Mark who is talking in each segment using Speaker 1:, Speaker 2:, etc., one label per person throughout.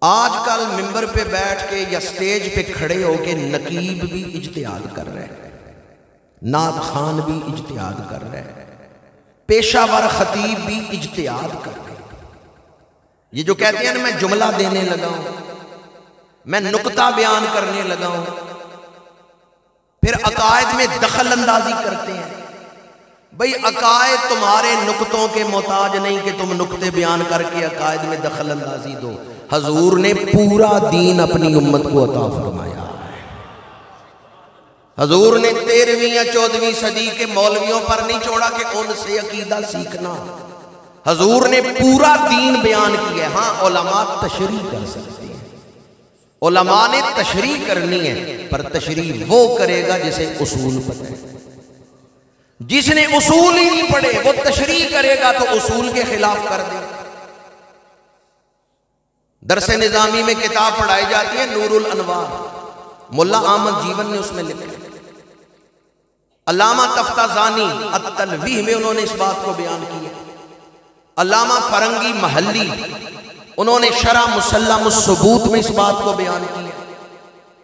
Speaker 1: آج کل ممبر پہ بیٹھ کے یا سٹیج پہ کھڑے ہو کے نقیب بھی اجتہاد کر رہے ہیں، نعت خان بھی اجتہاد کر رہے ہیں، پیشہ ور خطیب بھی اجتہاد کر رہے ہیں۔ یہ جو کہتے ہیں نا میں جملہ دینے لگا ہوں، میں نکتہ بیان کرنے لگا ہوں، پھر عقائد میں دخل اندازی کرتے ہیں۔ بھئی عقائد تمہارے نکتوں کے محتاج نہیں کہ تم نکتے بیان کر کے عقائد میں دخل اندازی دو۔ حضور نے پورا دین اپنی امت کو عطا فرمایا ہے۔ حضور نے 13ویں یا 14ویں صدی کے مولویوں پر نہیں چھوڑا کہ ان سے عقیدہ سیکھنا، حضور نے پورا دین بیان کیا ہے۔ ہاں علماء تشریح کر سکتے ہیں، علماء نے تشریح کرنی ہے، پر تشریح وہ کرے گا جسے اصول پتہ ہے۔ جس نے اصول ہی نہیں پڑھے وہ تشریح کرے گا تو اصول کے خلاف کر دے گا۔ درس نظامی میں کتاب پڑھائی جاتی ہے نور الانوار، ملا احمد جیون نے اس میں لکھا ہے۔ علامہ تفتازانی التلویح میں انہوں نے اس بات کو بیان کیا۔ علامہ فرنگی محلی انہوں نے شرح مسلم الثبوت میں اس بات کو بیان کیا۔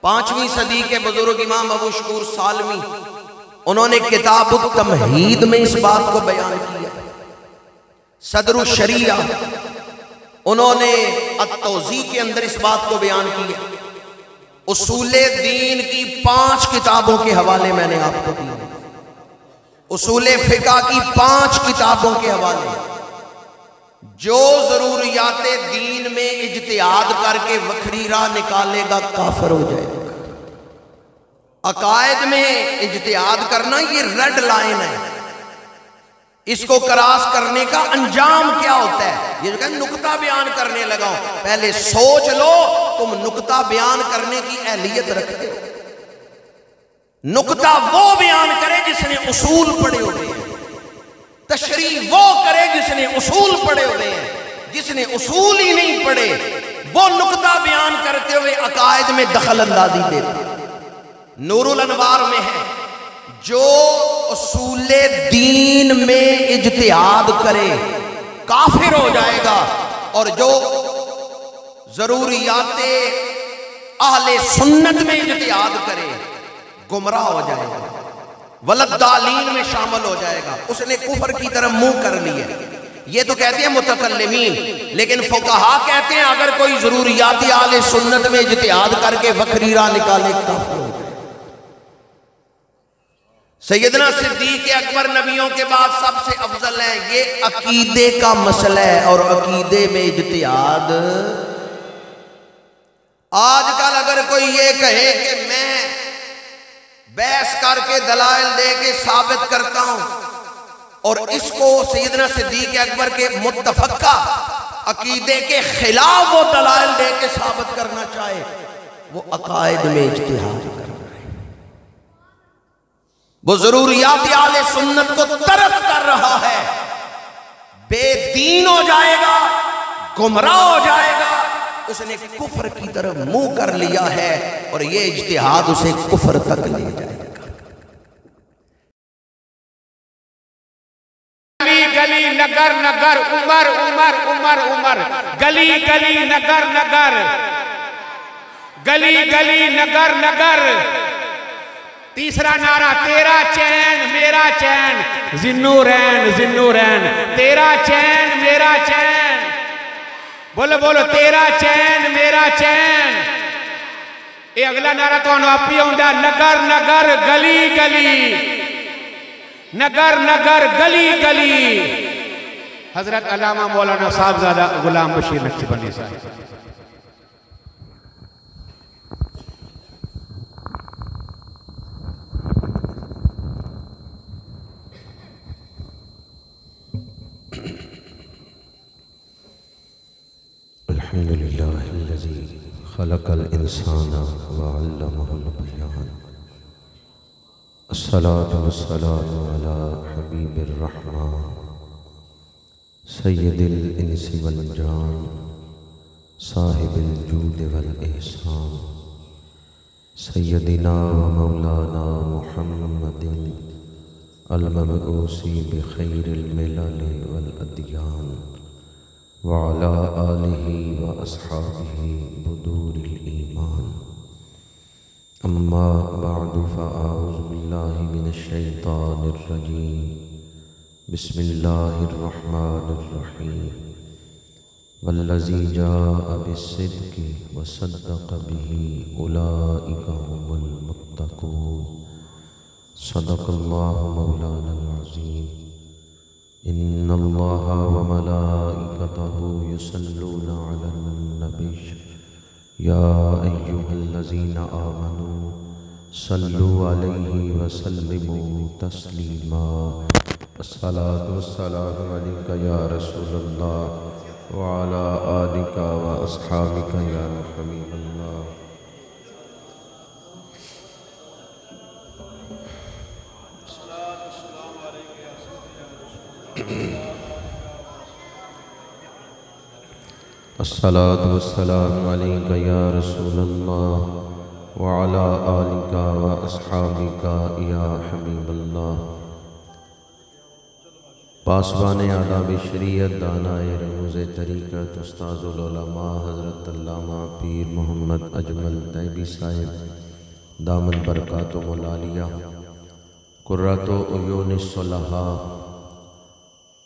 Speaker 1: 5ویں صدی کے بزرگ امام ابو شکور سالمی انہوں نے کتاب التمہید میں اس بات کو بیان کیا۔ صدر الشریعہ انہوں نے التوضیح کے اندر اس بات کو بیان کیا۔ اصول دین کی 5 کتابوں کے حوالے میں نے آپ کو دیے، اصول فقہ کی 5 کتابوں کے حوالے۔ جو ضروریات دین میں اجتہاد کر کے وکھری راہ نکالے گا کافر ہو جائے گا۔ عقائد میں اجتہاد کرنا یہ ریڈ لائن ہے، اس کو کراس کرنے کا انجام کیا ہوتا ہے؟ یہ جو کہ نکتہ بیان کرنے لگا ہوں، پہلے سوچ لو تم نکتہ بیان کرنے کی اہلیت رکھتے ہو۔ نکتہ وہ بیان کرے جس نے اصول پڑھے ہوئے ہیں، تشریح وہ کرے جس نے اصول پڑھے ہوئے ہیں۔ جس نے اصول ہی نہیں پڑھے وہ نکتہ بیان کرتے ہوئے عقائد میں دخل اندازی دیتے۔ نور الانوار میں ہے جو اصول دین میں اجتہاد کرے کافر ہو جائے گا، اور جو ضروریات اہل سنت میں اجتہاد کرے گمراہ ہو جائے گا، ولدالین میں شامل ہو جائے گا، اس نے کفر کی طرف منہ کر لیا۔ یہ تو کہتے ہیں متکلمین، لیکن فقہا کہتے ہیں اگر کوئی ضروریات اہل سنت میں اجتہاد کر کے وکھری راہ نکالے کافر ہو جائے۔ سیدنا صدیق اکبر نبیوں کے بعد سب سے افضل ہے۔ یہ عقیدے کا مسئلہ ہے اور عقیدے میں اجتہاد۔ آج کل اگر کوئی یہ کہے کہ میں بحث کر کے دلائل دے کے ثابت کرتا ہوں، اور اس کو سیدنا صدیق اکبر کے متفقہ عقیدے کے خلاف وہ دلائل دے کے ثابت کرنا چاہے، وہ عقائد میں اجتہاد کرنا ہے، وہ ضروریات اہل سنت کو ترک کر رہا ہے، بے دین ہو جائے گا، گمراہ ہو جائے گا، اس نے کفر کی طرف منہ کر لیا ہے، اور یہ اجتہاد اسے کفر تک لے جائے گا۔
Speaker 2: گلی گلی نگر نگر عمر عمر عمر عمر، گلی گلی نگر نگر، گلی گلی نگر نگر۔ تیسرا نعرہ تیرا چین میرا چین، ذنورین ذنورین، تیرا چین میرا چین، بولو بولو تیرا چین میرا چین۔ اے اگلا نعرہ تو انہوں اپی ہوندہ نگر نگر گلی گلی، نگر نگر گلی گلی۔ حضرت علامہ مولانا صاحبزادہ غلام بشیر نقشبندی صاحب۔
Speaker 3: الحمدللہ الذی خلق الانسان وعلمہ البیان، الصلاة والسلام علی حبیب الرحمن سید الانس والجان صاحب الجود والاحسان سیدنا و مولانا محمد المبعوث بخیر الملل والادیان وعلى آله وأصحابه بدور الإيمان أما بعد فأعوذ بالله من الشيطان الرجيم بسم الله الرحمن الرحيم والذي جاء بالصدق وصدق به أولئك هم المتقون صدق الله مولانا العظيم إن الله وملائكته يصلون على النبي يا أيها الذين آمنوا صلوا عليه وسلموا تسليما الصلاة والسلام عليك يا رسول الله وعلى آلك وأصحابك يا حبيب الله الصلاة والسلام عليك يا رسول الله وعلى آلك وأصحابك يا حبيب الله پاسبان آداب شریعت دانائے رموز طریقت استاذ العلماء حضرت علامہ پیر محمد اجمل طیبی صاحب دامن برکاتہم العالیہ قرۃ عیون الصلحاء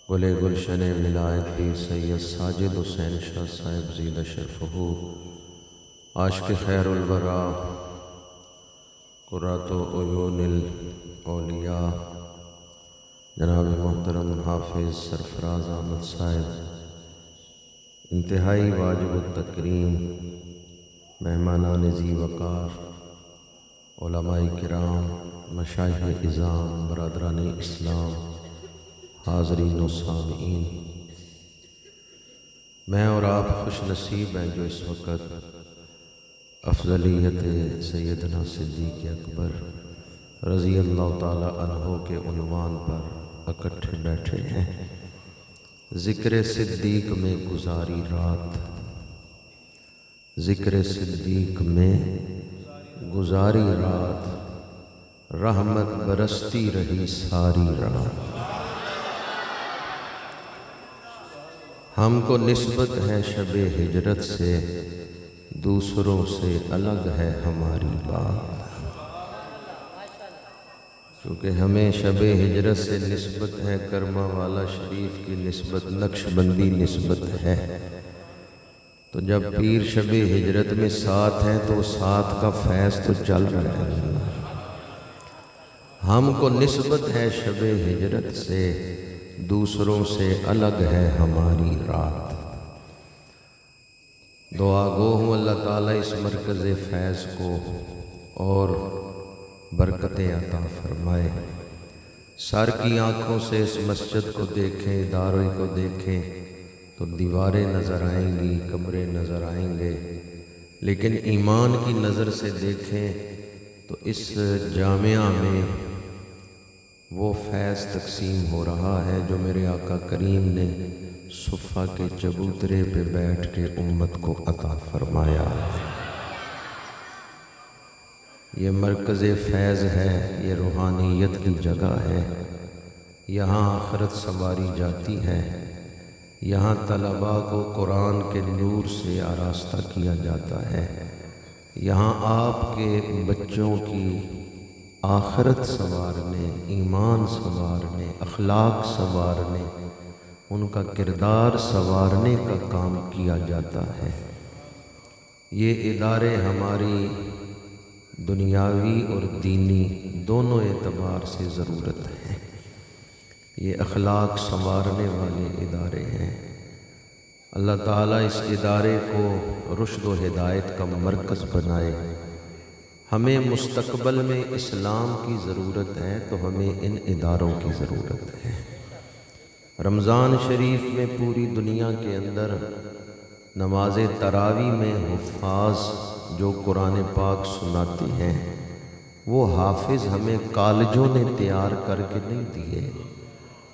Speaker 3: گل گلشن ولایت پیر سید ساجد حسین شاہ صاحب زید شرفہ عاشق خیر الورا قرۃ عیون الاولیاء جناب محترم حافظ سرفراز احمد صاحب انتہائی واجب التکریم مہمانان ذی وقار علماء کرام مشائخ اعظام برادران اسلام حاضرین و سامعین، میں اور آپ خوش نصیب ہیں جو اس وقت افضلیت سیدنا صدیق اکبر رضی اللہ تعالی عنہ کے عنوان پر اکٹھے بیٹھے ہیں۔ ذکر صدیق میں گزاری رات، ذکر صدیق میں گزاری رات، رحمت برستی رہی ساری رات۔ ہم کو نسبت ہے شب ہجرت سے، دوسروں سے الگ ہے ہماری بات۔ کیونکہ ہمیں شب ہجرت سے نسبت ہے، کرما والا شریف کی نسبت نقش بندی نسبت ہے، تو جب پیر شب ہجرت میں ساتھ ہیں تو ساتھ کا فیض تو چل رہا ہے۔ ہم کو نسبت ہے شب ہجرت سے، دوسروں سے الگ ہے ہماری رات۔ دعا گو ہوں اللہ تعالیٰ اس مرکز فیض کو اور برکتیں عطا فرمائے۔ سر کی آنکھوں سے اس مسجد کو دیکھیں، ادارے کو دیکھیں تو دیواریں نظر آئیں گی، کمرے نظر آئیں گے، لیکن ایمان کی نظر سے دیکھیں تو اس جامعہ میں وہ فیض تقسیم ہو رہا ہے جو میرے آقا کریم نے صفہ کے چبوترے پہ بیٹھ کے امت کو عطا فرمایا۔ یہ مرکز فیض ہے، یہ روحانیت کی جگہ ہے، یہاں آخرت سنواری جاتی ہے، یہاں طلباء کو قرآن کے نور سے آراستہ کیا جاتا ہے، یہاں آپ کے بچوں کی آخرت سنوارنے، ایمان سنوارنے، اخلاق سنوارنے، ان کا کردار سنوارنے کا کام کیا جاتا ہے۔ یہ ادارے ہماری دنیاوی اور دینی دونوں اعتبار سے ضرورت ہے۔ یہ اخلاق سنوارنے والے ادارے ہیں۔ اللہ تعالیٰ اس ادارے کو رشد و ہدایت کا مرکز بنائے۔ ہمیں مستقبل میں اسلام کی ضرورت ہے تو ہمیں ان اداروں کی ضرورت ہے۔ رمضان شریف میں پوری دنیا کے اندر نماز تراویح میں حفاظ جو قرآن پاک سناتے ہیں، وہ حافظ ہمیں کالجوں نے تیار کر کے نہیں دیے،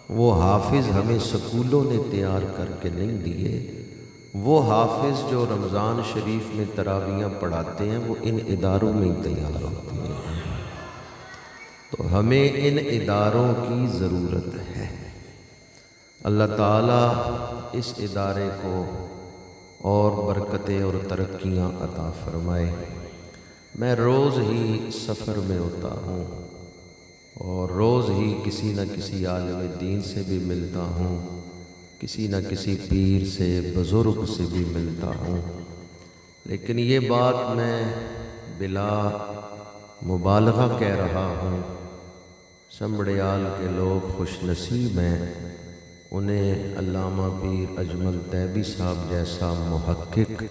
Speaker 3: وہ حافظ ہمیں سکولوں نے تیار کر کے نہیں دیے، وہ حافظ جو رمضان شریف میں تراویحاں پڑھاتے ہیں وہ ان اداروں میں تیار ہوتے ہیں۔ تو ہمیں ان اداروں کی ضرورت ہے۔ اللہ تعالیٰ اس ادارے کو اور برکتیں اور ترقیاں عطا فرمائے۔ میں روز ہی سفر میں ہوتا ہوں اور روز ہی کسی نہ کسی عالم دین سے بھی ملتا ہوں، کسی نہ کسی پیر سے، بزرگ سے بھی ملتا ہوں، لیکن یہ بات میں بلا مبالغہ کہہ رہا ہوں، سنبڑیال کے لوگ خوش نصیب ہیں، انہیں علامہ پیر اجمل طیبی صاحب جیسا محقق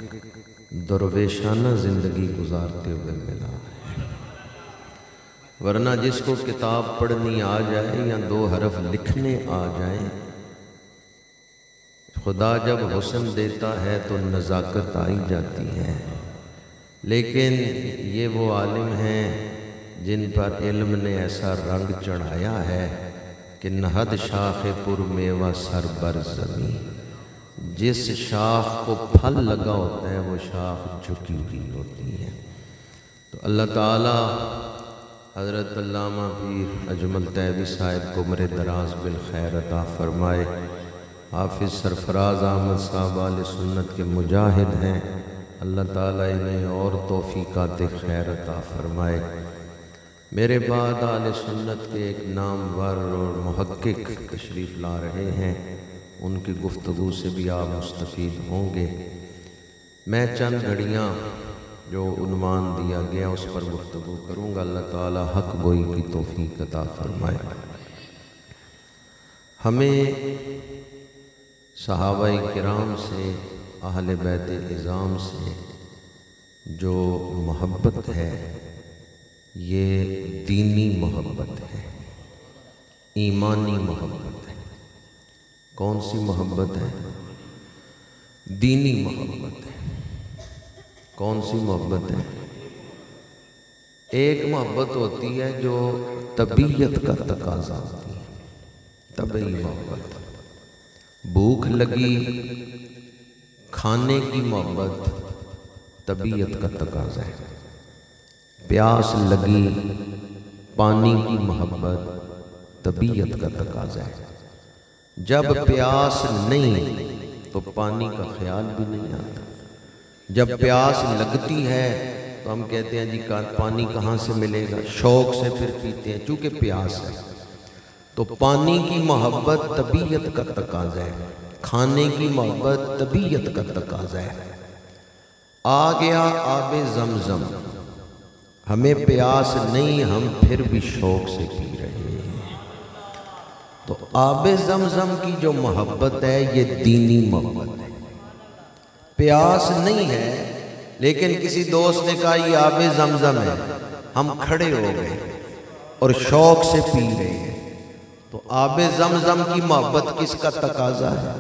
Speaker 3: درویشانہ زندگی گزارتے ہوئے ملا ہے، ورنہ جس کو کتاب پڑھنی آ جائے یا 2 حرف لکھنے آ جائیں، خدا جب حسن دیتا ہے تو نزاکت آئی جاتی ہے، لیکن یہ وہ عالم ہیں جن پر علم نے ایسا رنگ چڑھایا ہے کہ نہد شاخ پر میوہ سر بر زمین، جس شاخ کو پھل لگا ہوتا ہے وہ شاخ جھکی ہوئی ہوتی ہے۔ تو اللہ تعالیٰ حضرت علامہ پیر اجمل طیبی صاحب کو عمر دراز بالخیر عطا فرمائے۔ حافظ سرفراز احمد صاحب اہل سنت کے مجاہد ہیں، اللہ تعالیٰ انہیں اور توفیقات خیر عطا فرمائے۔ میرے بعد اہل سنت کے ایک نامور اور محقق تشریف لا رہے ہیں، ان کی گفتگو سے بھی آپ مستفید ہوں گے۔ میں چند گھڑیاں جو عنوان دیا گیا اس پر گفتگو کروں گا، اللہ تعالیٰ حق گوئی کی توفیق عطا فرمائے۔ ہمیں صحابہ کرام سے، اہل بیت اعظام سے جو محبت ہے یہ دینی محبت ہے، ایمانی محبت ہے۔ کون سی محبت ہے؟ دینی محبت ہے۔ کون سی محبت ہے؟ ایک محبت ہوتی ہے جو طبیعت کا تقاضا ہوتی ہے، طبعی محبت، بھوک لگی کھانے کی محبت طبیعت کا تقاضا ہے، پیاس لگی پانی کی محبت طبیعت کا تقاضا ہے۔ جب پیاس نہیں تو پانی کا خیال بھی نہیں آتا، جب پیاس لگتی ہے تو ہم کہتے ہیں جی پانی کہاں سے ملے گا، شوق سے پھر پیتے ہیں چونکہ پیاس ہے۔ تو پانی کی محبت طبیعت کا تقاضا ہے، کھانے کی محبت طبیعت کا تقاضا ہے۔ آ گیا آب زمزم، ہمیں پیاس نہیں، ہم پھر بھی شوق سے پی رہے ہیں۔ تو آب زمزم کی جو محبت ہے یہ دینی محبت ہے۔ پیاس نہیں ہے لیکن کسی دوست نے کہا یہ آب زمزم ہے، ہم کھڑے ہو گئے اور شوق سے پی رہے ہیں۔ تو آب زمزم کی محبت کس کا تقاضا ہے؟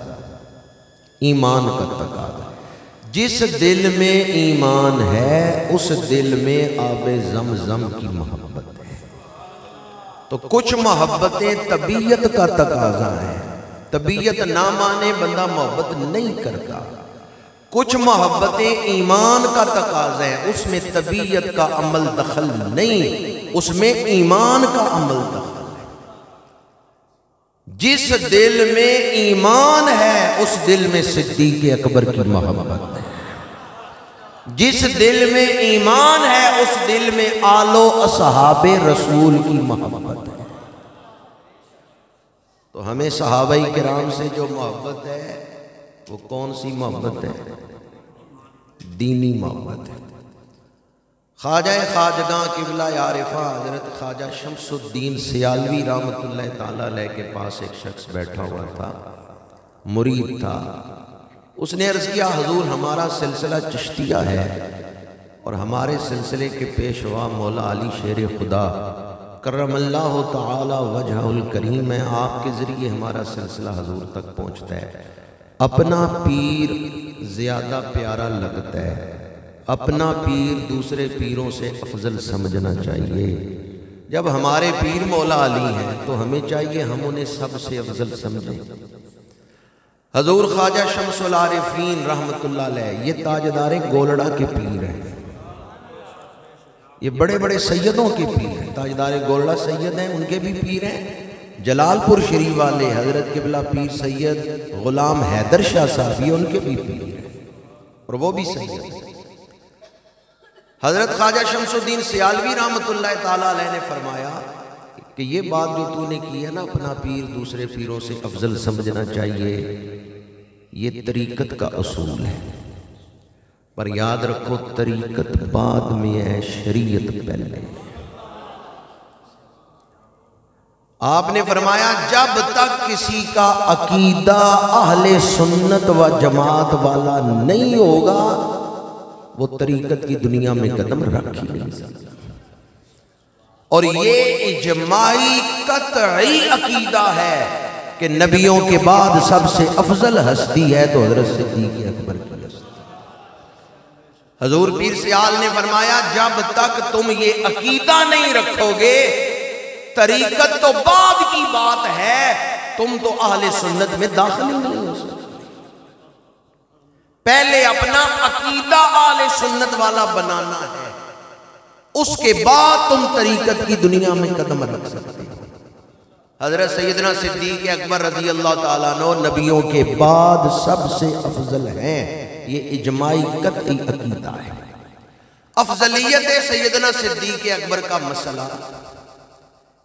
Speaker 3: ایمان کا تقاضا ہے۔ جس دل میں ایمان ہے اس دل میں آب زمزم کی محبت ہے۔ تو کچھ محبتیں طبیعت کا تقاضا ہے، طبیعت نہ مانے بندہ محبت نہیں کرتا۔ کچھ محبتیں ایمان کا تقاضا ہے، اس میں طبیعت کا عمل دخل نہیں، اس میں ایمان کا عمل دخل ہے۔ جس دل میں ایمان ہے اس دل میں صدیق اکبر کی محبت ہے، جس دل میں ایمان ہے اس دل میں آل و اصحاب رسول کی محبت ہے۔ تو ہمیں صحابہ کرام سے جو محبت ہے وہ کون سی محبت ہے؟ دینی محبت ہے۔ خواجہ خواجگاں قبلہ عارفہ حضرت خواجہ شمس الدین سیالوی رحمۃ اللہ تعالیٰ علیہ کے پاس ایک شخص بیٹھا ہوا تھا، مرید تھا۔ اس نے عرض کیا حضور ہمارا سلسلہ چشتیہ ہے اور ہمارے سلسلے کے پیشوا مولا علی شیر خدا کرم اللہ تعالی وجہ الکریم ہے، آپ کے ذریعے ہمارا سلسلہ حضور تک پہنچتا ہے۔ اپنا پیر زیادہ پیارا لگتا ہے، اپنا پیر دوسرے پیروں سے افضل سمجھنا چاہیے۔ جب ہمارے پیر مولا علی ہیں تو ہمیں چاہیے ہم انہیں سب سے افضل سمجھیں۔ حضور خواجہ شمس العارفین رحمت اللہ علیہ یہ تاجدار گولڑا کے پیر ہیں، یہ بڑے بڑے سیدوں کے پیر ہیں، تاجدار گولڑا سید ہیں، ان کے بھی پیر ہیں، جلال پور شریف والے حضرت قبلہ پیر سید غلام حیدر شاہ صاحب یہ ان کے بھی پیر ہیں اور وہ بھی سید ہیں۔ حضرت خواجہ شمس الدین سیالوی رحمۃ اللہ تعالیٰ علیہ نے فرمایا کہ یہ بات جو تو نے کی ہے نا اپنا پیر دوسرے پیروں سے افضل سمجھنا چاہیے، یہ طریقت کا اصول ہے، پر یاد رکھو طریقت بعد میں ہے، شریعت پہلے۔ آپ نے فرمایا جب تک کسی کا عقیدہ اہل سنت و جماعت والا نہیں ہوگا وہ طریقت کی دنیا میں قدم رکھ ہی نہیں سکتا، اور یہ اجماعی قطعی عقیدہ ہے کہ نبیوں کے بعد سب سے افضل ہستی ہے تو حضرت صدیق اکبر کی ہستی۔ حضور پیر سیال نے فرمایا جب تک تم یہ عقیدہ نہیں رکھو گے، طریقت تو بعد کی بات ہے، تم تو اہل سنت میں داخل ہی نہیں ہو سکتے۔ پہلے اپنا عقیدہ اہل سنت والا بنانا ہے، اس کے بعد تم طریقت کی دنیا میں قدم رکھ سکتے ہو۔ حضرت سیدنا صدیق اکبر رضی اللہ تعالیٰ عنہ نبیوں کے بعد سب سے افضل ہیں، یہ اجماعی قطعی عقیدہ ہے۔ افضلیت سیدنا صدیق اکبر کا مسئلہ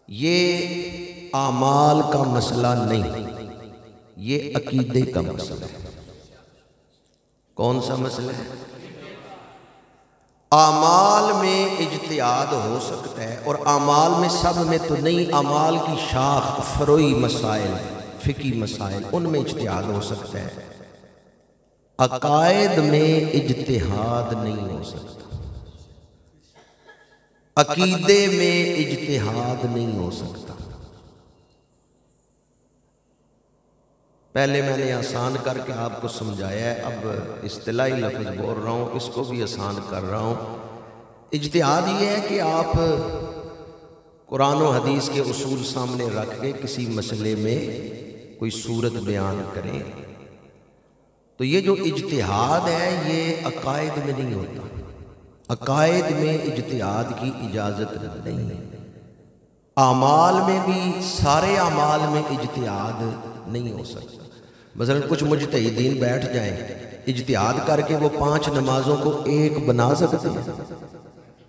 Speaker 3: یہ اعمال کا مسئلہ نہیں، یہ عقیدے کا مسئلہ ہے۔ کون سا مسئلہ ہے؟ اعمال میں اجتہاد ہو سکتا ہے، اور اعمال میں سب میں تو نہیں، اعمال کی شاخ فروعی مسائل فقہی مسائل ان میں اجتہاد ہو سکتا ہے، عقائد میں اجتہاد نہیں ہو سکتا، عقیدے میں اجتہاد نہیں ہو سکتا۔ پہلے میں نے آسان کر کے آپ کو سمجھایا ہے، اب اصطلاحی لفظ بول رہا ہوں، اس کو بھی آسان کر رہا ہوں۔ اجتہاد یہ ہے کہ آپ قرآن و حدیث کے اصول سامنے رکھ کے کسی مسئلے میں کوئی صورت بیان کریں، تو یہ جو اجتہاد ہے یہ عقائد میں نہیں ہوتا، عقائد میں اجتہاد کی اجازت نہیں ہے۔ اعمال میں بھی سارے اعمال میں اجتہاد نہیں ہو سکتا۔ مثلا کچھ مجتہدین بیٹھ جائیں، اجتہاد کر کے وہ 5 نمازوں کو ایک بنا سکتے ہیں،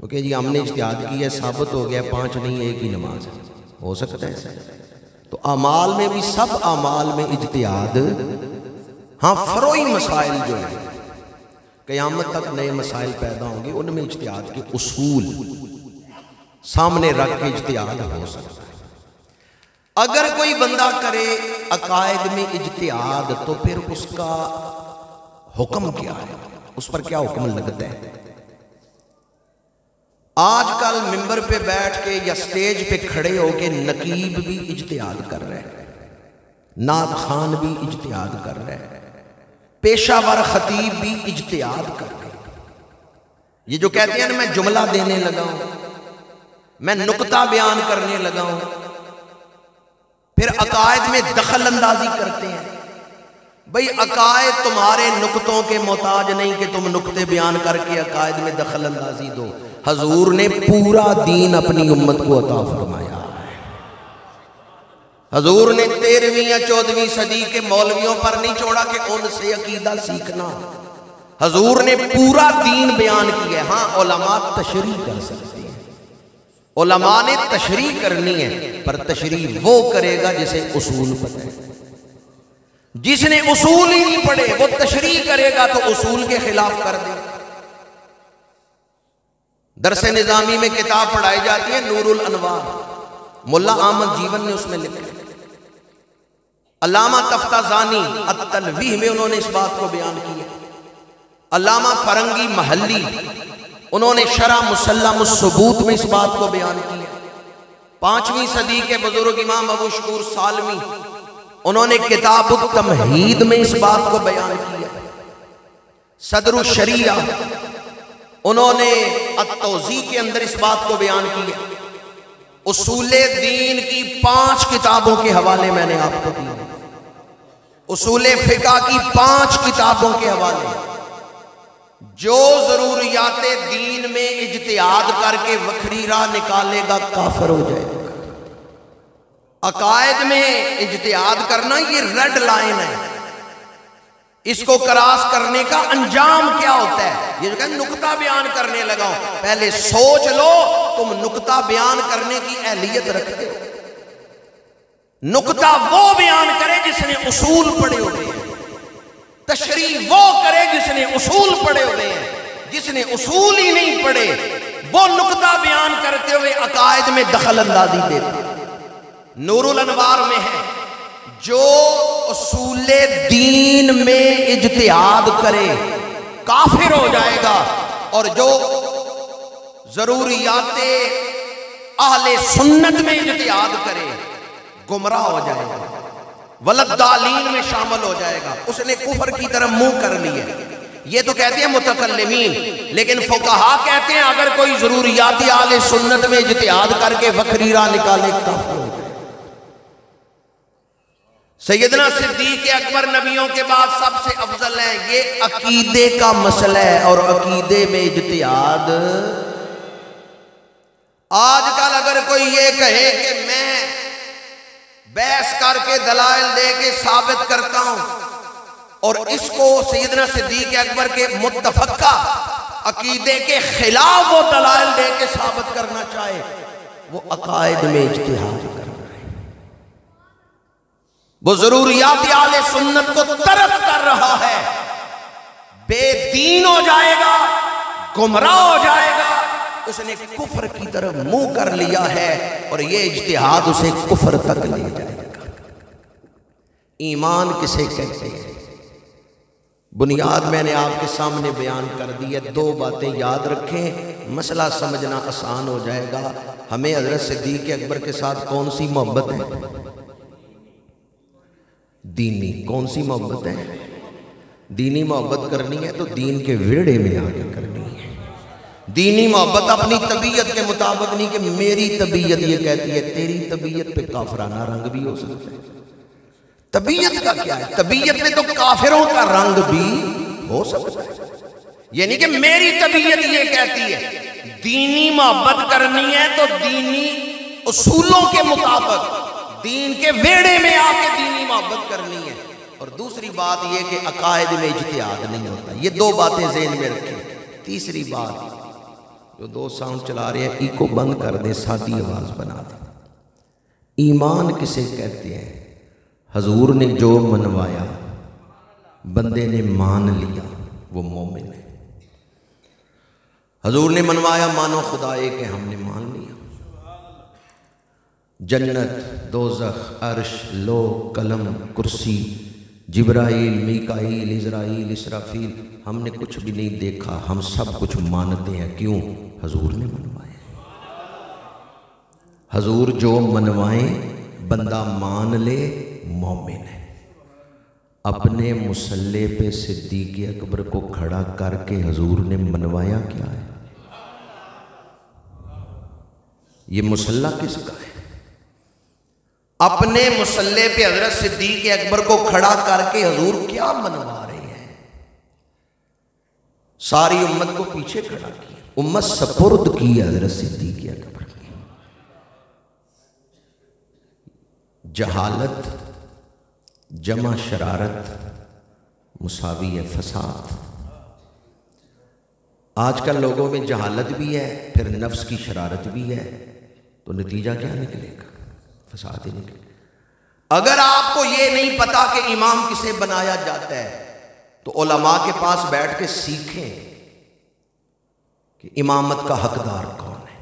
Speaker 3: اوکے جی ہم نے اجتہاد کیا، ثابت ہو گیا 5 نہیں ایک ہی نماز ہو سکتا ہے۔ تو اعمال میں بھی سب اعمال میں اجتہاد، ہاں فروعی مسائل جو ہیں قیامت تک نئے مسائل پیدا ہوں گے ان میں اجتہاد کے اصول سامنے رکھ کے اجتہاد ہو سکتا ہے۔ اگر کوئی بندہ کرے عقائد میں اجتہاد تو پھر اس کا حکم کیا ہے، اس پر کیا حکم لگتا ہے؟ آج کل ممبر پہ بیٹھ کے یا سٹیج پہ کھڑے ہو کے نقیب بھی اجتہاد کر رہے ہیں، نعت خوان بھی اجتہاد کر رہے ہیں، پیشہ ور خطیب بھی اجتہاد کر رہے ہیں۔ یہ جو کہتے ہیں نا میں جملہ دینے لگا ہوں، میں نقطہ بیان کرنے لگا ہوں، پھر عقائد میں دخل اندازی کرتے ہیں۔ بھئی عقائد تمہارے نقطوں کے محتاج نہیں کہ تم نقطے بیان کر کے عقائد میں دخل اندازی دو، حضور نے پورا دین اپنی امت کو عطا فرمایا ہے۔ حضور نے 13ویں یا 14ویں صدی کے مولویوں پر نہیں چھوڑا کہ ان سے عقیدہ سیکھنا، حضور نے پورا دین بیان کیا ہے۔ ہاں علماء تشریح کر سکتے ہیں، علماء نے تشریح کرنی ہے، پر تشریح وہ کرے گا جسے اصول پتہ ہے۔ جس نے اصول ہی نہیں پڑھے وہ تشریح کرے گا تو اصول کے خلاف کر دے گا۔ درس نظامی میں کتاب پڑھائی جاتی ہے نور الانوار، ملا احمد جیون نے اس میں لکھا ہے۔ علامہ تفتازانی التلویح میں انہوں نے اس بات کو بیان کیا۔ علامہ فرنگی محلی انہوں نے شرح مسلم الثبوت میں اس بات کو بیان کیا۔ 5ویں صدی کے بزرگ امام ابو شکور سالمی انہوں نے کتاب التمہید میں اس بات کو بیان کیا۔ صدر الشریعہ انہوں نے التوضیح کے اندر اس بات کو بیان کیا۔ اصول دین کی 5 کتابوں کے حوالے میں نے آپ کو دیے، اصول فقہ کی 5 کتابوں کے حوالے۔ جو ضروریات دین میں اجتہاد کر کے وکھری راہ نکالے گا کافر ہو جائے گا۔
Speaker 1: عقائد میں اجتہاد کرنا یہ ریڈ لائن ہے، اس کو کراس کرنے کا انجام کیا ہوتا ہے؟ یہ جو کہ نقطہ بیان کرنے لگا ہوں، پہلے سوچ لو تم نقطہ بیان کرنے کی اہلیت رکھتے ہو؟ نقطہ وہ بیان کرے جس نے اصول پڑھے ہوئے ہیں، تشریح وہ کرے جس نے اصول پڑھے ہوئے ہیں، جس نے اصول ہی نہیں پڑھے وہ نقطہ بیان کرتے ہوئے عقائد میں دخل اندازی دیتے ہیں۔ نور الانوار میں ہے جو اصول دین میں اجتہاد کرے کافر ہو جائے گا، اور جو ضروریات اہل سنت میں اجتہاد کرے گمراہ ہو جائے گا، ولدالین میں شامل ہو جائے گا، اس نے کفر کی طرف منہ کر لیا۔ یہ تو کہتے ہیں متکلمین، لیکن فقہا کہتے ہیں اگر کوئی ضروریات اہل سنت میں اجتہاد کر کے وکری راہ نکالے کافر ہو جائے۔ سیدنا صدیق اکبر نبیوں کے بعد سب سے افضل ہیں، یہ عقیدے کا مسئلہ ہے، اور عقیدے میں اجتہاد۔ آج کل اگر کوئی یہ کہے کہ میں بحث کر کے دلائل دے کے ثابت کرتا ہوں، اور اس کو سیدنا صدیق اکبر کے متفقہ عقیدے کے خلاف وہ دلائل دے کے ثابت کرنا چاہے، وہ عقائد میں اجتہاد کر رہا ہے، وہ ضروریات اہل سنت کو ترک کر رہا ہے، بے دین ہو جائے گا، گمراہ ہو جائے گا، اس نے کفر کی طرف منہ کر لیا ہے، اور یہ اجتہاد اسے کفر تک لے جائے گا۔ ایمان کسے کہتے ہیں؟ بنیاد میں نے آپ کے سامنے بیان کر دی ہے، دو باتیں یاد رکھیں، مسئلہ سمجھنا آسان ہو جائے گا۔ ہمیں حضرت صدیق اکبر کے ساتھ کون سی محبت ہے؟ دینی۔ کون سی محبت ہے؟ دینی محبت کرنی ہے تو دین کے ویڑے میں آگے کرنی ہے۔ دینی محبت اپنی طبیعت کے مطابق نہیں کہ میری طبیعت یہ کہتی ہے، تیری طبیعت پہ کافرانہ رنگ بھی ہو سکتا ہے۔ طبیعت کا کیا ہے؟ طبیعت میں تو کافروں کا رنگ بھی ہو سکتا ہے، یعنی کہ میری طبیعت یہ کہتی ہے۔ دینی محبت کرنی ہے تو دینی اصولوں کے مطابق دین کے ویڑے میں آ کے دینی محبت کرنی ہے، اور دوسری بات یہ کہ عقائد میں اجتہاد نہیں ہوتا۔ یہ دو باتیں ذہن میں رکھیں۔ تیسری بات، جو دو ساؤنڈ چلا رہے ہیں ایکو بند کر دیں، سادی آواز بنا دیں۔ ایمان کسے کہتے ہیں؟ حضور نے جو منوایا بندے نے مان لیا وہ مومن ہے۔ حضور نے منوایا مانو خدا ایک ہے، ہم نے مان لیا۔ جنت، دوزخ، عرش، لوح، قلم، کرسی، جبرائیل، میکائیل، عزرائیل، اسرافیل، ہم نے کچھ بھی نہیں دیکھا، ہم سب کچھ مانتے ہیں۔ کیوں؟ حضور نے منوایا۔ حضور جو منوائیں بندہ مان لے، مومن ہے۔ اپنے مصلی پہ صدیق اکبر کو کھڑا کر کے حضور نے منوایا کیا ہے؟ یہ مصلی کس کا ہے؟ اپنے مصلی پہ حضرت صدیق اکبر کو کھڑا کر کے حضور کیا منوا رہے ہیں؟ ساری امت کو پیچھے کھڑا کیا، امت سپرد کی حضرت صدیق اکبر کی۔ جہالت جمع شرارت مساوی ہے فساد۔ آج کل لوگوں میں جہالت بھی ہے، پھر نفس کی شرارت بھی ہے، تو نتیجہ کیا نکلے گا؟ فساد ہی نکلے گا۔ اگر آپ کو یہ نہیں پتا کہ امام کسے بنایا جاتا ہے تو علماء کے پاس بیٹھ کے سیکھیں کہ امامت کا حقدار کون ہے۔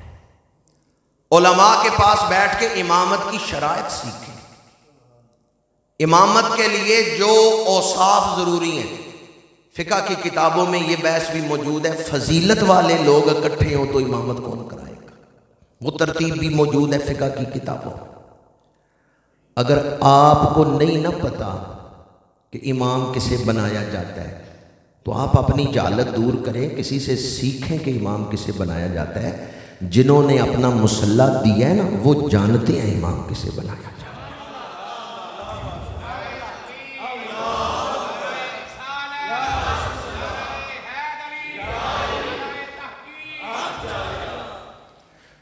Speaker 1: علماء کے پاس بیٹھ کے امامت کی شرائط سیکھیں۔ امامت کے لیے جو اوصاف ضروری ہیں، فقہ کی کتابوں میں یہ بحث بھی موجود ہے، فضیلت والے لوگ اکٹھے ہوں تو امامت کون کرائے گا، وہ ترتیب بھی موجود ہے فقہ کی کتابوں۔ اگر آپ کو نہیں نہ پتا کہ امام کسے بنایا جاتا ہے تو آپ اپنی جہالت دور کریں، کسی سے سیکھیں کہ امام کسے بنایا جاتا ہے۔ جنہوں نے اپنا مصلی دیا ہے نا، وہ جانتے ہیں امام کسے بنایا جاتا ہے۔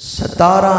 Speaker 1: 17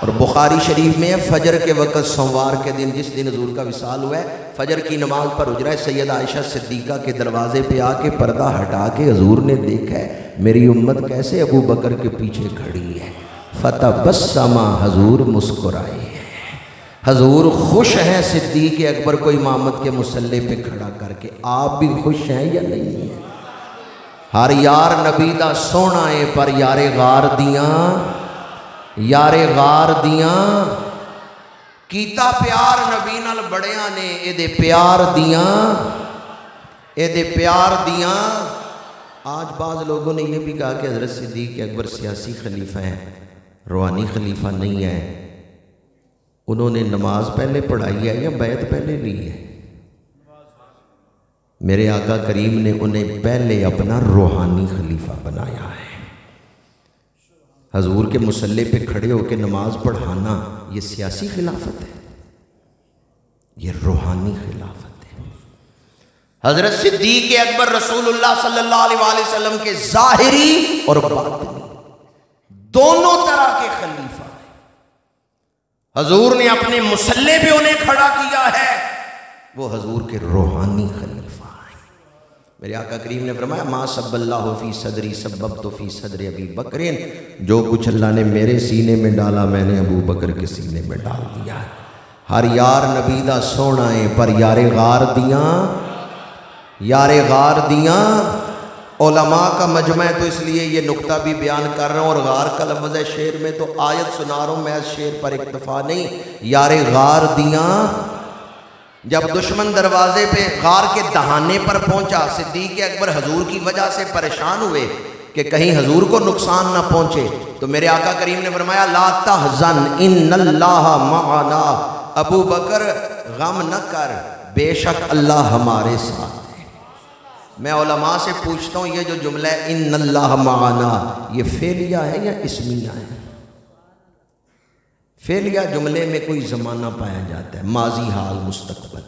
Speaker 1: اور بخاری شریف میں ہے فجر کے وقت سوموار کے دن جس دن حضور کا وصال ہوا ہے، فجر کی نماز پر حجرہ سیدہ عائشہ صدیقہ کے دروازے پہ آ کے پردہ ہٹا کے حضور نے دیکھا ہے میری امت کیسے ابو بکر کے پیچھے کھڑی ہے، فتبسم، حضور مسکرائے ہیں، حضور خوش ہیں صدیق اکبر کو امامت کے مصلی پہ کھڑا کر کے۔ آپ بھی خوش ہیں یا نہیں ہیں؟ ہر یار نبی دا سونا ہے پر یار غار دیاں، یار غار دیاں کیتا پیار نبی نال بڑیاں نے، اے دے پیار دیاں، اے دے پیار دیاں۔ آج بعض لوگوں نے یہ بھی کہا کہ حضرت صدیق اکبر سیاسی خلیفہ ہیں، روحانی خلیفہ نہیں ہے، انہوں نے نماز پہلے پڑھائی ہے یا بیعت پہلے لی ہے؟ میرے آقا کریم نے انہیں پہلے اپنا روحانی خلیفہ بنایا ہے۔ حضور کے مصلی پہ کھڑے ہو کے نماز پڑھانا یہ سیاسی خلافت ہے، یہ روحانی خلافت ہے۔ حضرت صدیق اکبر رسول اللہ صلی اللہ علیہ وآلہ وسلم کے ظاہری اور باطنی دونوں طرح کے خلیفہ ہیں۔ حضور نے اپنے مصلی پہ انہیں کھڑا کیا ہے، وہ حضور کے روحانی خلیفہ ہیں۔ میرے آقا کریم نے فرمایا ما سب اللہ فی صدری سببت فی صدر ابی بکر، جو کچھ اللہ نے میرے سینے میں ڈالا میں نے ابو بکر کے سینے میں ڈال دیا ہے۔ ہر یار نبی دا سونا ہے پر یار غار دیاں، یار غار دیاں۔ علماء کا مجمع ہے تو اس لیے یہ نقطہ بھی بیان کر رہا ہوں، اور غار کا لفظ ہے شعر میں تو آیت سنا رہا ہوں، میں شعر پر اکتفا نہیں۔ یار غار دیاں، جب دشمن دروازے پہ غار کے دہانے پر پہنچا، صدیق اکبر حضور کی وجہ سے پریشان ہوئے کہ کہیں حضور کو نقصان نہ پہنچے، تو میرے آقا کریم نے فرمایا لا تحزن ان اللہ معنا، ابو بکر غم نہ کر، بے شک اللہ ہمارے ساتھ ہے۔ میں علماء سے پوچھتا ہوں یہ جو جملہ ہے ان اللہ معنا، یہ فعلیہ ہے یا اسمیہ ہے؟ فعلیہ جملے میں کوئی زمانہ پایا جاتا ہے، ماضی، حال، مستقبل۔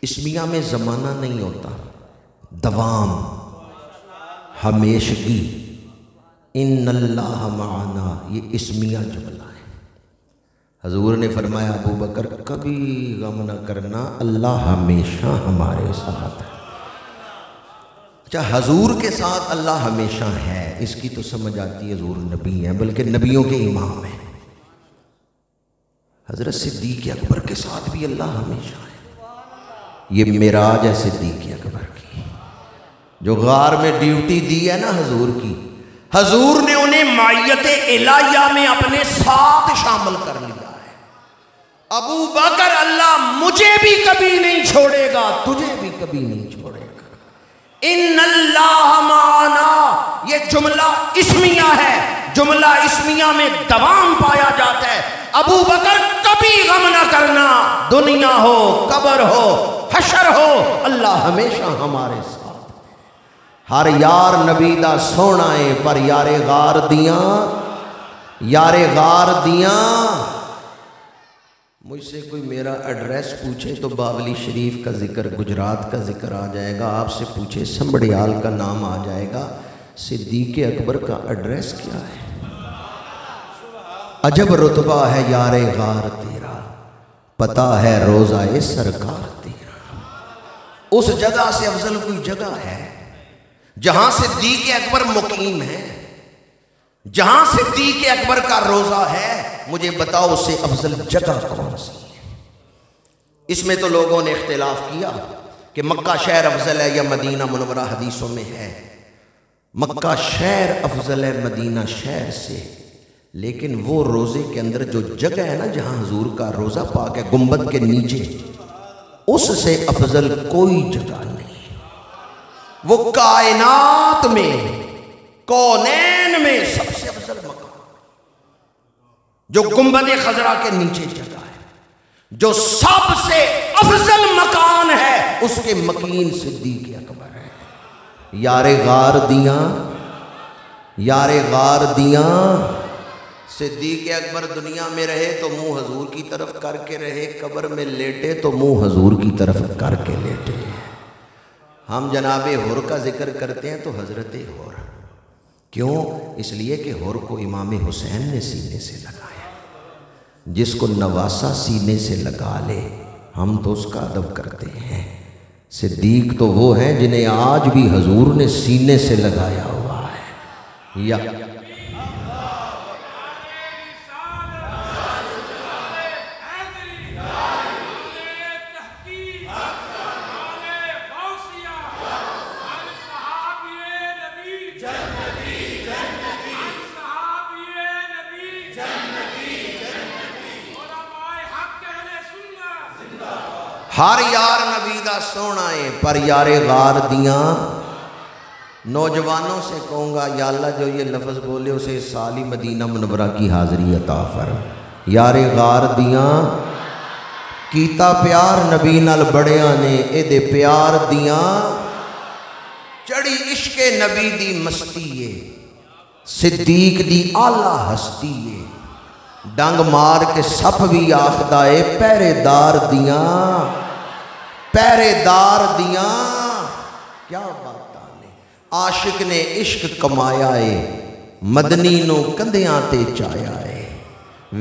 Speaker 1: اسمیہ میں زمانہ نہیں ہوتا، دوام، ہمیشگی۔ ان اللہ معنا یہ اسمیہ جملہ ہے۔ حضور نے فرمایا ابو بکر کبھی غم نہ کرنا، اللہ ہمیشہ ہمارے ساتھ ہے۔ اچھا، حضور کے ساتھ اللہ ہمیشہ ہے، اس کی تو سمجھ آتی ہے حضور نبی ہیں، بلکہ نبیوں کے امام ہیں۔ حضرت صدیق اکبر کے ساتھ بھی اللہ ہمیشہ ہے۔ یہ معراج ہے صدیق اکبر کی، جو غار میں ڈیوٹی دی ہے نا حضور کی، حضور نے انہیں معیت الہیہ میں اپنے ساتھ شامل کر لیا ہے۔ ابو بکر اللہ مجھے بھی کبھی نہیں چھوڑے گا، تجھے بھی کبھی نہیں چھوڑے گا۔ ان اللہ معنا یہ جملہ اسمیہ ہے، جملہ اسمیہ میں دوام پایا جاتا ہے۔ ابو بکر کبھی غم نہ کرنا، دنیا ہو، قبر ہو، حشر ہو، اللہ ہمیشہ ہمارے ساتھ ہے۔ ہر یار نبی دا سونا ہے پر یار غار دیاں، یار غار دیاں۔ مجھ سے کوئی میرا ایڈریس پوچھے تو باغلی شریف کا ذکر، گجرات کا ذکر آ جائے گا، آپ سے پوچھے سنبڑیال کا نام آ جائے گا، صدیق اکبر کا ایڈریس کیا ہے؟ عجب رتبہ ہے یار غار تیرا، پتہ ہے روزہ سرکار تیرا۔ اس جگہ سے افضل کوئی جگہ ہے جہاں صدیق اکبر مقیم ہے، جہاں صدیق اکبر کا روزہ ہے؟ مجھے بتاؤ اس سے افضل جگہ کون سی ہے؟ اس میں تو لوگوں نے اختلاف کیا کہ مکہ شہر افضل ہے یا مدینہ منورہ، حدیثوں میں ہے مکہ شہر افضل ہے مدینہ شہر سے، لیکن وہ روزے کے اندر جو جگہ ہے نا جہاں حضور کا روزہ پاک ہے گنبد کے نیچے، اس سے افضل کوئی جگہ نہیں۔ وہ کائنات میں، کونین میں سب سے افضل مقام جو گنبد خضرا کے نیچے جگہ ہے، جو سب سے افضل مکان ہے، اس کے مکین صدیق اکبر ہے۔ یار غار دیاں، یار غار دیاں۔ صدیق اکبر دنیا میں رہے تو منہ حضور کی طرف کر کے رہے، قبر میں لیٹے تو منہ حضور کی طرف کر کے لیٹے۔ ہم جناب حر کا ذکر کرتے ہیں تو حضرت حر، کیوں؟ اس لیے کہ حر کو امام حسین نے سینے سے لگایا۔
Speaker 3: جس کو نواسا سینے سے لگا لے ہم تو اس کا ادب کرتے ہیں۔ صدیق تو وہ ہیں جنہیں آج بھی حضور نے سینے سے لگایا ہوا ہے۔ یا
Speaker 1: ہر یار نبی دا سونا ہے پر یار غار دیاں۔ نوجوانوں سے کہوں گا یا اللہ جو یہ لفظ بولے اسے سالی مدینہ منورہ کی حاضری عطا فرما۔ یار غار دیاں کیتا پیار نبی نال بڑیاں نے اے دے پیار دیاں چڑی عشق نبی دی مستی ہے، صدیق دی اعلیٰ ہستی ہے، ڈنگ مار کے سپ بھی آخدا ہے پہرے دار دیاں، پہرے دار دیاں۔ کیا بات آنے عاشق نے عشق کمایا ہے، مدنی نو کندیاں تے چایا ہے،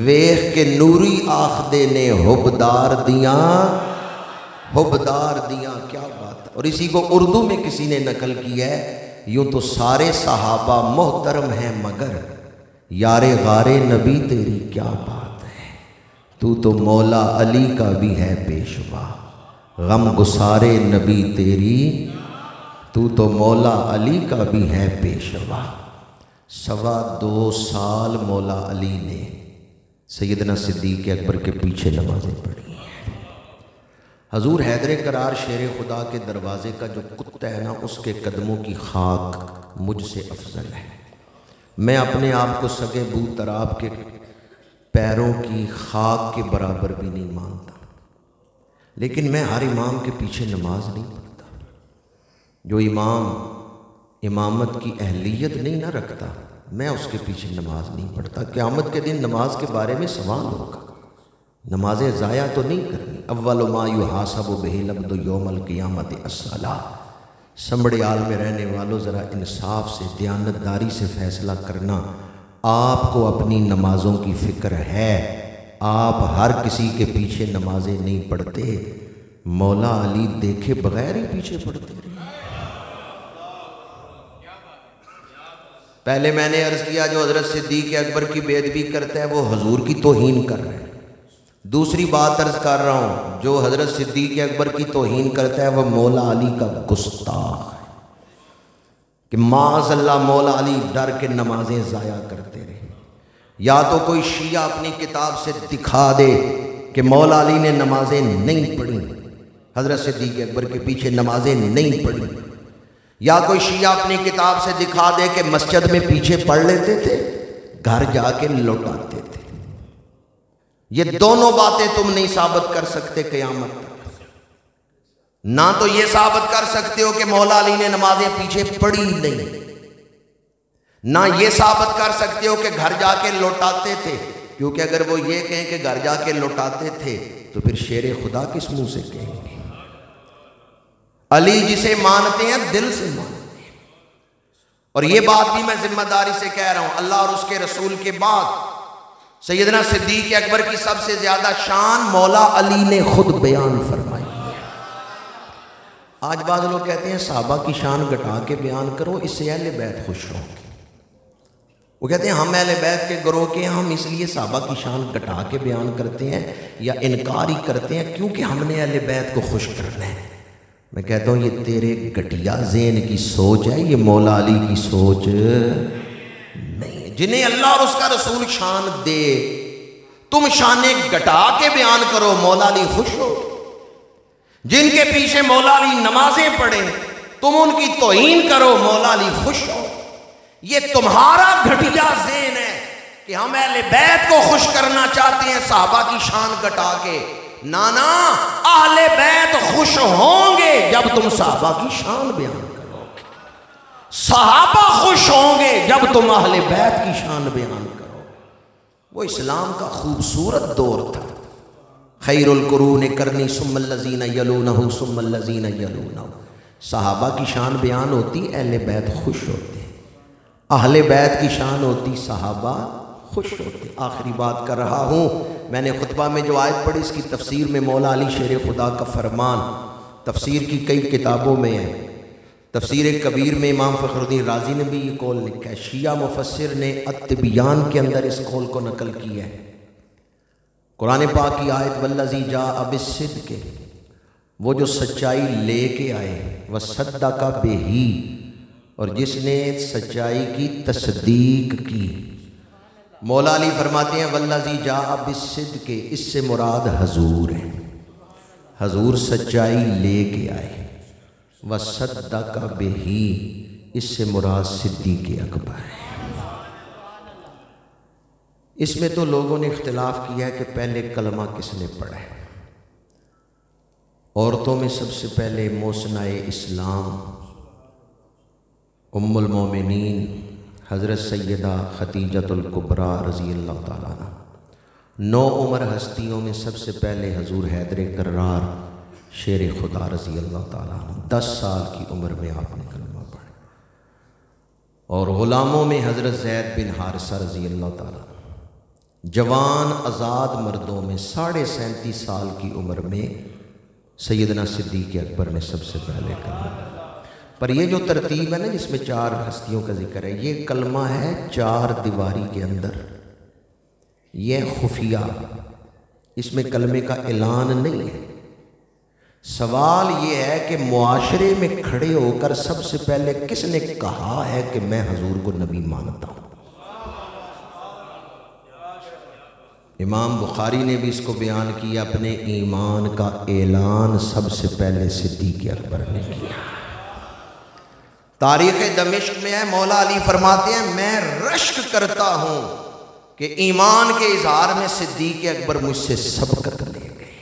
Speaker 1: ویخ کے نوری آخدے نے حبدار دیاں، حبدار دیاں۔ کیا بات ہے۔ اور اسی کو اردو میں کسی نے نقل کیا ہے، یوں تو سارے صحابہ محترم ہیں مگر یار غار نبی تیری کیا بات ہے، تو مولا علی کا بھی ہے پیشوا، غم گسارے نبی تیری تو مولا علی کا بھی ہے پیشوا۔ 2.25 سال مولا علی نے سیدنا صدیق اکبر کے پیچھے نمازیں پڑھی ہیں۔ حضور حیدر کرار شیر خدا کے دروازے کا جو کتا ہے نا، اس کے قدموں کی خاک مجھ سے افضل ہے۔ میں اپنے آپ کو سگے بو تراب کے پیروں کی خاک کے برابر بھی نہیں مانتا، لیکن میں ہر امام کے پیچھے نماز نہیں پڑھتا۔ جو امام امامت کی اہلیت نہیں نہ رکھتا میں اس کے پیچھے نماز نہیں پڑھتا۔ قیامت کے دن نماز کے بارے میں سوال ہوگا، نمازیں ضائع تو نہیں کرنی۔ اول ما یحاسب بہ العبد یوم القیامت الصلاۃ۔ سمبڑیال میں رہنے والوں ذرا انصاف سے دیانتداری سے فیصلہ کرنا۔ آپ کو اپنی نمازوں کی فکر ہے، آپ ہر کسی کے پیچھے نمازیں نہیں پڑھتے، مولا علی دیکھے بغیر ہی پیچھے پڑھتے رہے۔ پہلے میں نے عرض کیا جو حضرت صدیق اکبر کی بے ادبی کرتا ہے وہ حضور کی توہین کر رہا ہے۔ دوسری بات عرض کر رہا ہوں، جو حضرت صدیق اکبر کی توہین کرتا ہے وہ مولا علی کا گستاخ ہے، کہ معاذ اللہ مولا علی ڈر کے نمازیں ضائع کرتے رہے۔ یا تو کوئی شیعہ اپنی کتاب سے دکھا دے کہ مولا علی نے نمازیں نہیں پڑھی، حضرت صدیق اکبر کے پیچھے نمازیں نہیں پڑھی، یا کوئی شیعہ اپنی کتاب سے دکھا دے کہ مسجد میں پیچھے پڑھ لیتے تھے گھر جا کے لوٹاتے تھے۔ یہ دونوں باتیں تم نہیں ثابت کر سکتے قیامت تک۔ نہ تو یہ ثابت کر سکتے ہو کہ مولا علی نے نمازیں پیچھے پڑھی نہیں، نہ یہ ثابت کر سکتے ہو کہ گھر جا کے لوٹاتے تھے، کیونکہ اگر وہ یہ کہیں کہ گھر جا کے لوٹاتے تھے تو پھر شیر خدا کس منہ سے کہیں گے؟ علی جسے مانتے ہیں دل سے مانتے ہیں۔ اور یہ بات بھی میں ذمہ داری سے کہہ رہا ہوں، اللہ اور اس کے رسول کے بعد سیدنا صدیق اکبر کی سب سے زیادہ شان مولا علی نے خود بیان فرمائی ہے۔ آج بعض لوگ کہتے ہیں صحابہ کی شان گھٹا کے بیان کرو، اس سے اہل بیت خوش ہوں گے۔ وہ کہتے ہیں ہم اہل بیت کے گروہ کے ہیں، ہم اس لیے صحابہ کی شان گھٹا کے بیان کرتے ہیں یا انکار ہی کرتے ہیں کیونکہ ہم نے اہل بیت کو خوش کرنا ہے۔ میں کہتا ہوں یہ تیرے گھٹیا ذہن کی سوچ ہے، یہ مولا علی کی سوچ نہیں ہے۔ جنہیں اللہ اور اس کا رسول شان دے تم شانیں گھٹا کے بیان کرو، مولا علی خوش ہو۔ جن کے پیچھے مولا علی نمازیں پڑھیں تم ان کی توہین کرو، مولا علی خوش ہو۔ یہ تمہارا گھٹیا ذہن ہے کہ ہم اہل بیت کو خوش کرنا چاہتے ہیں صحابہ کی شان گھٹا کے۔ نانا، اہل بیت خوش ہوں گے جب تم صحابہ کی شان بیان کرو گے، صحابہ خوش ہوں گے جب تم اہل بیت کی شان بیان کرو۔ وہ اسلام کا خوبصورت دور تھا، خیر القرون قرنی ثم الذین یلونہ ثم الذین یلونہ۔ صحابہ کی شان بیان ہوتی اہل بیت خوش ہوتے، اہل بیت کی شان ہوتی صحابہ خوش ہوتے۔ آخری بات کر رہا ہوں، میں نے خطبہ میں جو آیت پڑھی اس کی تفسیر میں مولا علی شیر خدا کا فرمان تفسیر کی کئی کتابوں میں ہے۔ تفسیر کبیر میں امام فخر الدین رازی نے بھی یہ قول لکھا ہے، شیعہ مفسر نے التبیان کے اندر اس قول کو نقل کیا ہے۔ قرآن پاک کی آیت والذی جاء بالصدق، وہ جو سچائی لے کے آئے، وصدق بہ، اور جس نے سچائی کی تصدیق کی۔ مولا علی فرماتے ہیں والذی جاء بالصدق، اس سے مراد حضور ہے، حضور سچائی لے کے آئے۔ وصدق بہ، اس سے مراد صدیق اکبر ہے۔ اس میں تو لوگوں نے اختلاف کیا ہے کہ پہلے کلمہ کس نے پڑھا ہے۔ عورتوں میں سب سے پہلے محسنہ اسلام ام المومنین حضرت سیدہ خدیجۃ الکبریٰ رضی اللہ تعالیٰ عنہ۔ 9 عمر ہستیوں میں سب سے پہلے حضور حیدر کرار شیر خدا رضی اللہ تعالیٰ عنہ، 10 سال کی عمر میں آپ نے کلمہ پڑھا۔ اور غلاموں میں حضرت زید بن حارثہ رضی اللہ تعالیٰ عنہ۔ جوان آزاد مردوں میں 37.5 سال کی عمر میں سیدنا صدیق اکبر نے سب سے پہلے کلمہ پڑھا۔ پر یہ جو ترتیب ہے نا جس میں 4 ہستیوں کا ذکر ہے، یہ کلمہ ہے 4 دیواری کے اندر، یہ خفیہ، اس میں کلمے کا اعلان نہیں ہے۔ سوال یہ ہے کہ معاشرے میں کھڑے ہو کر سب سے پہلے کس نے کہا ہے کہ میں حضور کو نبی مانتا ہوں؟ امام بخاری نے بھی اس کو بیان کیا، اپنے ایمان کا اعلان سب سے پہلے صدیق اکبر نے کیا۔ تاریخ دمشق میں ہے، مولا علی فرماتے ہیں میں رشک کرتا ہوں کہ ایمان کے اظہار میں صدیق اکبر مجھ سے سبقت لے گئے،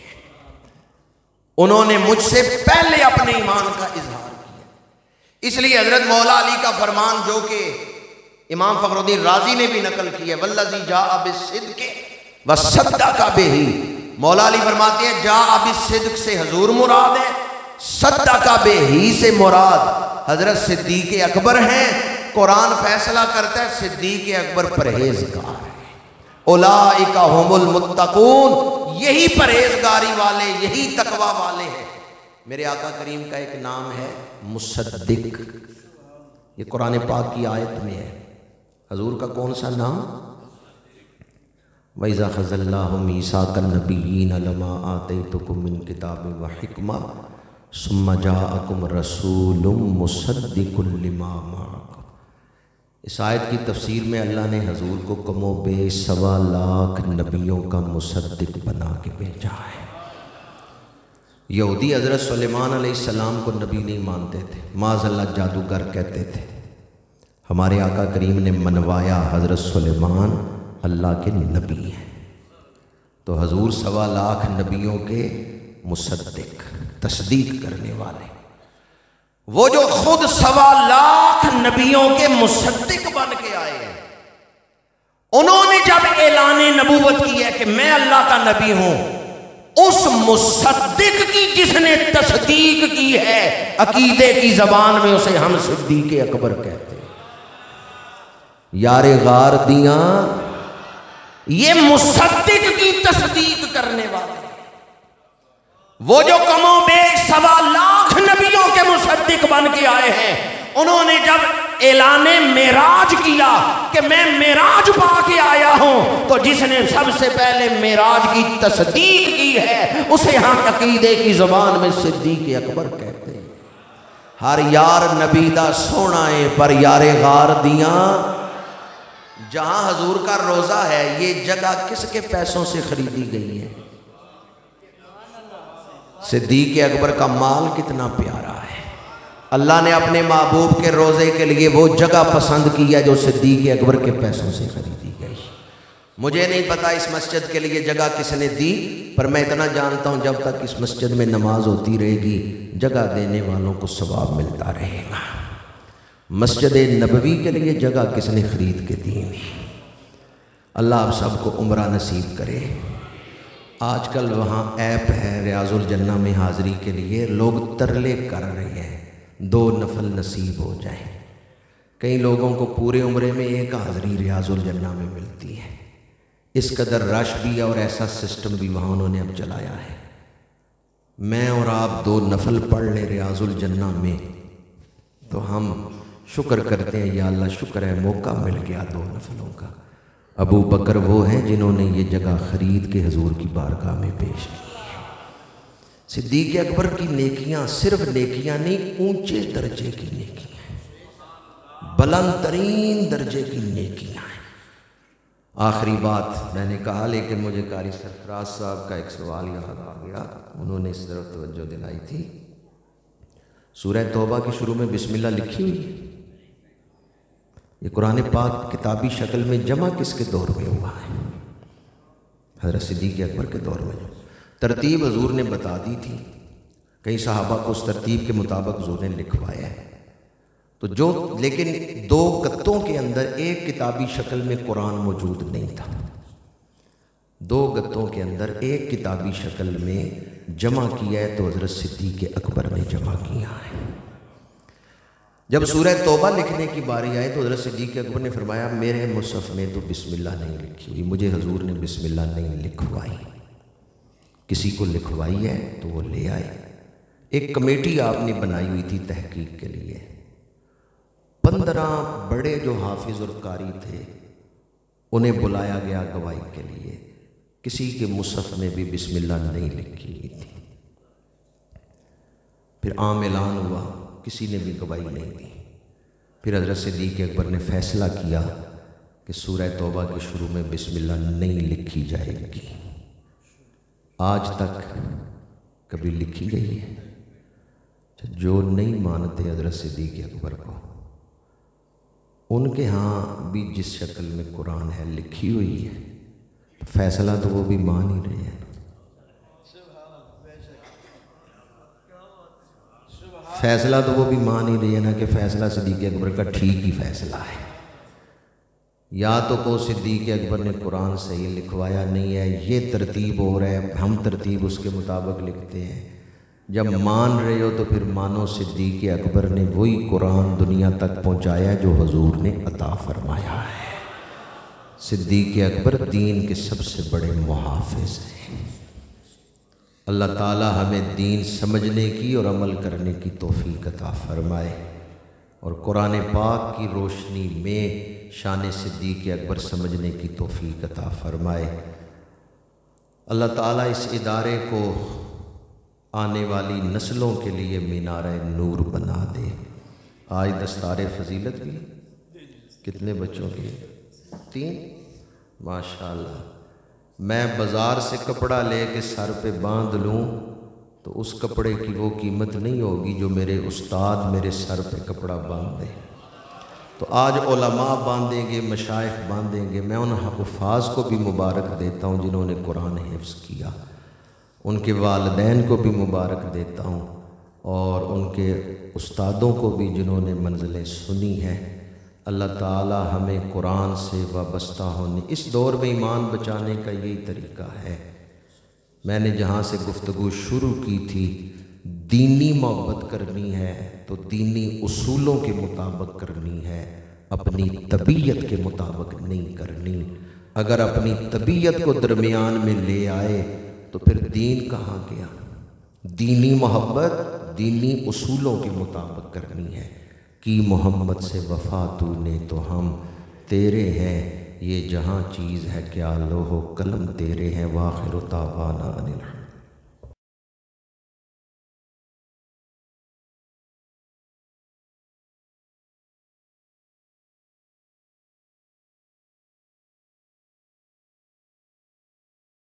Speaker 1: انہوں نے مجھ سے پہلے اپنے ایمان کا اظہار کیا۔ اس لیے حضرت مولا علی کا فرمان جو کہ امام فخر الدین رازی نے بھی نقل کیا ہے، والذی جاء بالصدق وصدق بہ، مولا علی فرماتے ہیں جاء بالصدق سے حضور مراد ہے، صدق بہ سے مراد حضرت صدیق اکبر ہیں۔ قرآن فیصلہ کرتا ہے صدیق اکبر پرہیزگار ہے، اولئک ھم المتقون، یہی پرہیزگاری والے، یہی تقوی والے ہیں۔ میرے آقا کریم کا ایک نام ہے مصدق، یہ قرآن پاک کی آیت میں ہے۔ حضور کا کون سا نام؟ وَإِذَا أَخَذَ اللَّهُ مِيثَاقَ النَّبِيِّينَ لَمَا آتَيْتُكُم مِّن كِتَابٍ وَحِكْمَةٍ ثُمَّ جَاءَكُمْ رَسُولٌ مُّصَدِّقٌ لِّمَا مَعَكُمْ۔ اس آیت کی تفسیر میں اللہ نے حضور کو کم و بیش 1.25 لاکھ نبیوں کا مصدق بنا کے بھیجا ہے۔ یہودی حضرت سلیمان علیہ السلام کو نبی نہیں مانتے تھے، معاذ اللہ جادوگر کہتے تھے۔ ہمارے آقا کریم نے منوایا حضرت سلیمان اللہ کے نبی ہیں، تو حضور 1.25 لاکھ نبیوں کے مصدق، تصدیق کرنے والے، وہ جو خود 1.25 لاکھ نبیوں کے مصدق بن کے آئے ہیں، انہوں نے جب اعلان نبوت کی ہے کہ میں اللہ کا نبی ہوں، اس مصدق کی جس نے تصدیق کی ہے عقیدے کی زبان میں اسے ہم صدیق اکبر کہتے ہیں۔ یار غار دیاں، یہ مصدق کی تصدیق کرنے والے، وہ جو کم و بیش 1.25 لاکھ نبیوں کے مصدق بن کے آئے ہیں، انہوں نے جب اعلان معراج کیا کہ میں معراج پا کے آیا ہوں، تو جس نے سب سے پہلے معراج کی تصدیق کی ہے اسے ہم عقیدے کی زبان میں صدیق اکبر کہتے ہیں۔ ہر یار نبی دا سونا ہے پر یار غار دیاں، جہاں حضور کا روزہ ہے یہ جگہ کس کے پیسوں سے خریدی گئی ہے؟ صدیق اکبر کا مال کتنا پیارا ہے، اللہ نے اپنے محبوب کے روزے کے لیے وہ جگہ پسند کی ہے جو صدیق اکبر کے پیسوں سے خریدی گئی۔ مجھے نہیں پتا اس مسجد کے لیے جگہ کس نے دی، پر میں اتنا جانتا ہوں جب تک اس مسجد میں نماز ہوتی رہے گی جگہ دینے والوں کو ثواب ملتا رہے گا۔ مسجد نبوی کے لیے جگہ کس نے خرید کے دی؟ اللہ آپ سب کو عمرہ نصیب کرے۔ آج کل وہاں ایپ ہے ریاض الجنہ میں حاضری کے لیے، لوگ ترلے کر رہے ہیں 2 نفل نصیب ہو جائیں۔ کئی لوگوں کو پورے عمرے میں 1 حاضری ریاض الجنہ میں ملتی ہے۔
Speaker 3: اس قدر رش بھی ہے اور ایسا سسٹم بھی وہاں انہوں نے اب چلایا ہے. میں اور آپ 2 نفل پڑھ لیں ریاض الجنہ میں تو ہم شکر کرتے ہیں یا اللہ شکر ہے موقع مل گیا 2 نفلوں کا. ابو بکر وہ ہیں جنہوں نے یہ جگہ خرید کے حضور کی بارگاہ میں پیش کی. صدیق اکبر کی نیکیاں صرف نیکیاں نہیں، اونچے درجے کی نیکیاں ہیں، بلند ترین درجے کی نیکیاں ہیں. آخری بات میں نے کہا لیکن مجھے قاری سرفراز صاحب کا ایک سوال یاد آ گیا، انہوں نے اس طرف توجہ دلائی تھی. سورہ توبہ کے شروع میں بسم اللہ لکھی ہوئی ہے. یہ قرآن پاک کتابی شکل میں جمع کس کے دور میں ہوا ہے؟ حضرت صدیق اکبر کے دور میں. ترتیب حضور نے بتا دی تھی، کئی صحابہ کو اس ترتیب کے مطابق حضور نے لکھوایا ہے. تو لیکن 2 گتوں کے اندر ایک کتابی شکل میں قرآن موجود نہیں تھا. 2 گتوں کے اندر ایک کتابی شکل میں جمع کیا ہے تو حضرت صدیق اکبر نے جمع کیا ہے. جب سورہ توبہ لکھنے کی باری آئے تو حضرت صدیق اکبر نے فرمایا میرے مصحف میں تو بسم اللہ نہیں لکھی ہوئی، مجھے حضور نے بسم اللہ نہیں لکھوائی. کسی کو لکھوائی ہے تو وہ لے آئے. ایک کمیٹی آپ نے بنائی ہوئی تھی تحقیق کے لیے. 15 بڑے جو حافظ اور قاری تھے انہیں بلایا گیا گواہی کے لیے. کسی کے مصحف میں بھی بسم اللہ نہیں لکھی ہوئی تھی. پھر عام اعلان ہوا، کسی نے بھی گواہی نہیں دی. پھر حضرت صدیق اکبر نے فیصلہ کیا کہ سورہ توبہ کے شروع میں بسم اللہ نہیں لکھی جائے گی. آج تک کبھی لکھی گئی ہے؟ جو نہیں مانتے حضرت صدیق اکبر کو، ان کے ہاں بھی جس شکل میں قرآن ہے لکھی ہوئی ہے، فیصلہ تو وہ بھی مان ہی رہے ہیں. فیصلہ تو وہ بھی مان ہی رہی ہے نا کہ فیصلہ صدیق اکبر کا ٹھیک ہی فیصلہ ہے. یا تو کو صدیق اکبر نے قرآن صحیح لکھوایا نہیں ہے، یہ ترتیب ہو رہا ہے، ہم ترتیب اس کے مطابق لکھتے ہیں. جب مان رہے ہو تو پھر مانو صدیق اکبر نے وہی قرآن دنیا تک پہنچایا جو حضور نے عطا فرمایا ہے. صدیق اکبر دین کے سب سے بڑے محافظ ہیں. اللہ تعالی ہمیں دین سمجھنے کی اور عمل کرنے کی توفیق عطا فرمائے، اور قرآن پاک کی روشنی میں شان صدیق اکبر سمجھنے کی توفیق عطا فرمائے. اللہ تعالیٰ اس ادارے کو آنے والی نسلوں کے لیے مینار نور بنا دے. آج دستار فضیلت بھی کتنے بچوں کی؟ 3 ماشاءاللہ. میں بازار سے کپڑا لے کے سر پہ باندھ لوں تو اس کپڑے کی وہ قیمت نہیں ہوگی جو میرے استاد میرے سر پہ کپڑا باندھ دے. تو آج علماء باندھیں گے، مشائخ باندھیں گے. میں ان حفاظ کو بھی مبارک دیتا ہوں جنہوں نے قرآن حفظ کیا، ان کے والدین کو بھی مبارک دیتا ہوں، اور ان کے استادوں کو بھی جنہوں نے منزلیں سنی ہیں. اللہ تعالی ہمیں قرآن سے وابستہ ہونے، اس دور میں ایمان بچانے کا یہی طریقہ ہے. میں نے جہاں سے گفتگو شروع کی تھی، دینی محبت کرنی ہے تو دینی اصولوں کے مطابق کرنی ہے، اپنی طبیعت کے مطابق نہیں کرنی. اگر اپنی طبیعت کو درمیان میں لے آئے تو پھر دین کہاں گیا؟ دینی محبت دینی اصولوں کے مطابق کرنی ہے. کی محمد سے وفا تو نے تو ہم تیرے ہیں، یہ جہاں چیز ہے کیا لوح و قلم تیرے ہیں. وآخر دعوانا ان